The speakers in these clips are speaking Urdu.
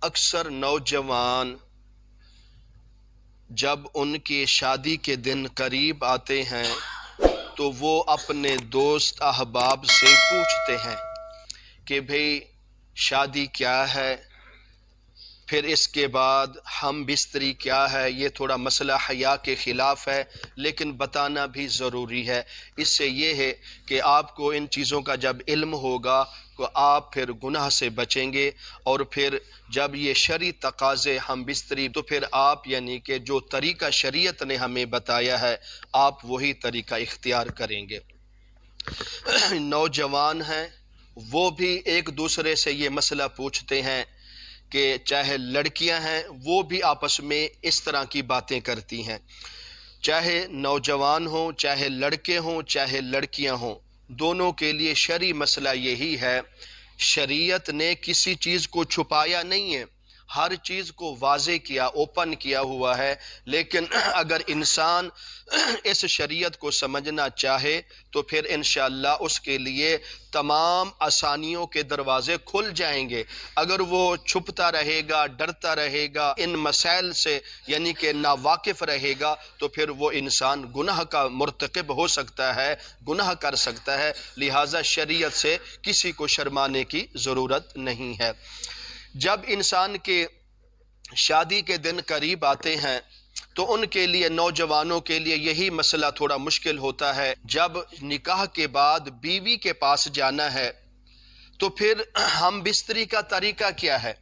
اکثر نوجوان جب ان کی شادی کے دن قریب آتے ہیں تو وہ اپنے دوست احباب سے پوچھتے ہیں کہ بھئی شادی کیا ہے، پھر اس کے بعد ہم بستری کیا ہے۔ یہ تھوڑا مسئلہ حیا کے خلاف ہے لیکن بتانا بھی ضروری ہے۔ اس سے یہ ہے کہ آپ کو ان چیزوں کا جب علم ہوگا تو آپ پھر گناہ سے بچیں گے، اور پھر جب یہ شرعی تقاضے ہم بستری تو پھر آپ یعنی کہ جو طریقہ شریعت نے ہمیں بتایا ہے آپ وہی طریقہ اختیار کریں گے۔ نوجوان ہیں وہ بھی ایک دوسرے سے یہ مسئلہ پوچھتے ہیں کہ چاہے لڑکیاں ہیں وہ بھی آپس میں اس طرح کی باتیں کرتی ہیں، چاہے نوجوان ہوں، چاہے لڑکے ہوں، چاہے لڑکیاں ہوں، دونوں کے لیے شرعی مسئلہ یہی ہے۔ شریعت نے کسی چیز کو چھپایا نہیں ہے، ہر چیز کو واضح کیا، اوپن کیا ہوا ہے، لیکن اگر انسان اس شریعت کو سمجھنا چاہے تو پھر انشاءاللہ اس کے لیے تمام آسانیوں کے دروازے کھل جائیں گے۔ اگر وہ چھپتا رہے گا، ڈرتا رہے گا، ان مسائل سے یعنی کہ ناواقف رہے گا تو پھر وہ انسان گناہ کا مرتکب ہو سکتا ہے، گناہ کر سکتا ہے۔ لہٰذا شریعت سے کسی کو شرمانے کی ضرورت نہیں ہے۔ جب انسان کے شادی کے دن قریب آتے ہیں تو ان کے لیے، نوجوانوں کے لیے یہی مسئلہ تھوڑا مشکل ہوتا ہے۔ جب نکاح کے بعد بیوی کے پاس جانا ہے تو پھر ہم بستری کا طریقہ کیا ہے،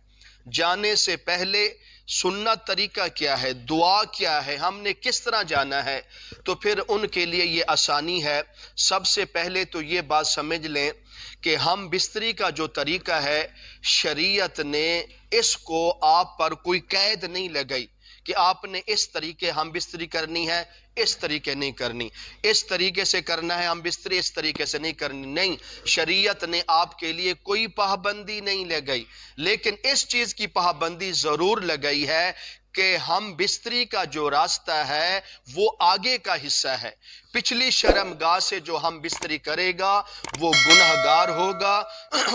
جانے سے پہلے سنت طریقہ کیا ہے، دعا کیا ہے، ہم نے کس طرح جانا ہے، تو پھر ان کے لیے یہ آسانی ہے۔ سب سے پہلے تو یہ بات سمجھ لیں کہ ہم بستری کا جو طریقہ ہے شریعت نے اس کو آپ پر کوئی قید نہیں لگائی کہ آپ نے اس طریقے ہم بستری کرنی ہے، اس طریقے نہیں کرنی، اس طریقے سے کرنا ہے ہم بستری، اس طریقے سے نہیں کرنی، نہیں، شریعت نے آپ کے لیے کوئی پابندی نہیں لگائی، لیکن اس چیز کی پابندی ضرور لگائی ہے کہ ہم بستری کا جو راستہ ہے وہ آگے کا حصہ ہے۔ پچھلی شرمگاہ سے جو ہم بستری کرے گا وہ گناہگار ہوگا،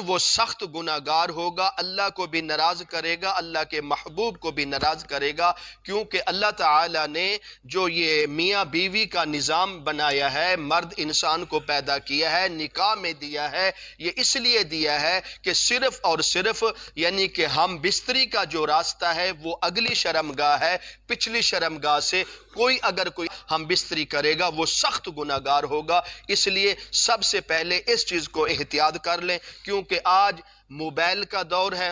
وہ سخت گناہگار ہوگا، اللہ کو بھی ناراض کرے گا، اللہ کے محبوب کو بھی ناراض کرے گا، کیونکہ اللہ تعالی نے جو یہ میاں بیوی کا نظام بنایا ہے، مرد انسان کو پیدا کیا ہے، نکاح میں دیا ہے، یہ اس لیے دیا ہے کہ صرف اور صرف یعنی کہ ہم بستری کا جو راستہ ہے وہ اگلی شرمگاہ ہے، پچھلی شرمگاہ سے کوئی اگر کوئی ہم بستری کرے گا وہ سخت گناہگار ہوگا۔ اس لیے سب سے پہلے اس چیز کو احتیاط کر لیں، کیونکہ آج موبائل کا دور ہے،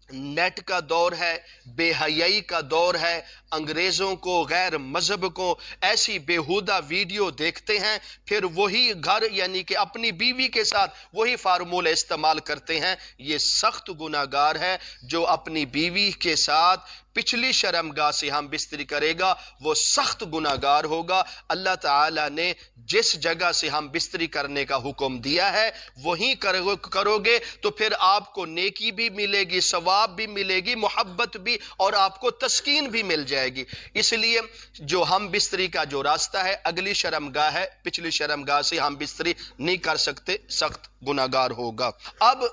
نیٹ کا دور ہے، بے حیائی کا دور ہے، انگریزوں کو، غیر مذہب کو ایسی بیہودہ ویڈیو دیکھتے ہیں، پھر وہی گھر یعنی کہ اپنی بیوی کے ساتھ وہی فارمولہ استعمال کرتے ہیں۔ یہ سخت گناہگار ہے جو اپنی بیوی کے ساتھ پچھلی شرمگاہ سے ہم بستری کرے گا وہ سخت گناہگار ہوگا۔ اللہ تعالیٰ نے جس جگہ سے ہم بستری کرنے کا حکم دیا ہے وہیں کرو گے تو پھر آپ کو نیکی بھی ملے گی، ثواب بھی ملے گی، محبت بھی، اور آپ کو تسکین بھی مل جائے گی۔ اس لیے جو ہم بستری کا جو راستہ ہے اگلی شرمگاہ ہے، پچھلی شرمگاہ سے ہم بستری نہیں کر سکتے، سخت گناہگار ہوگا۔ اب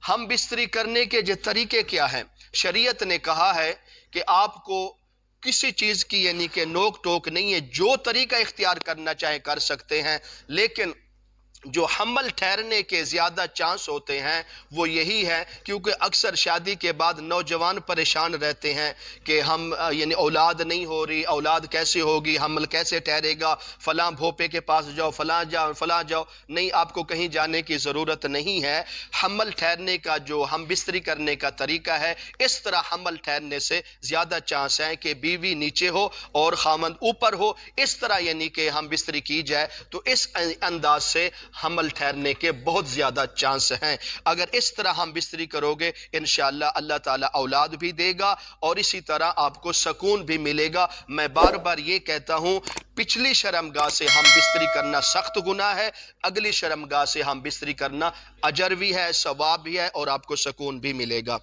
ہم بستری کرنے کے جو طریقے کیا ہیں، شریعت نے کہا ہے کہ آپ کو کسی چیز کی یعنی کہ نوک ٹوک نہیں ہے، جو طریقہ اختیار کرنا چاہے کر سکتے ہیں، لیکن جو حمل ٹھہرنے کے زیادہ چانس ہوتے ہیں وہ یہی ہے، کیونکہ اکثر شادی کے بعد نوجوان پریشان رہتے ہیں کہ ہم یعنی اولاد نہیں ہو رہی، اولاد کیسے ہوگی، حمل کیسے ٹھہرے گا، فلاں بھوپے کے پاس جاؤ، فلاں جاؤ، فلاں جاؤ۔ نہیں، آپ کو کہیں جانے کی ضرورت نہیں ہے۔ حمل ٹھہرنے کا جو ہم بستری کرنے کا طریقہ ہے، اس طرح حمل ٹھہرنے سے زیادہ چانس ہے کہ بیوی نیچے ہو اور خامند اوپر ہو، اس طرح یعنی کہ ہم بستری کی جائے تو اس انداز سے حمل ٹھہرنے کے بہت زیادہ چانس ہیں۔ اگر اس طرح ہم بستری کرو گے انشاءاللہ اللہ تعالیٰ اولاد بھی دے گا اور اسی طرح آپ کو سکون بھی ملے گا۔ میں بار بار یہ کہتا ہوں، پچھلی شرمگاہ سے ہم بستری کرنا سخت گناہ ہے، اگلی شرمگاہ سے ہم بستری کرنا اجر بھی ہے، ثواب بھی ہے، اور آپ کو سکون بھی ملے گا۔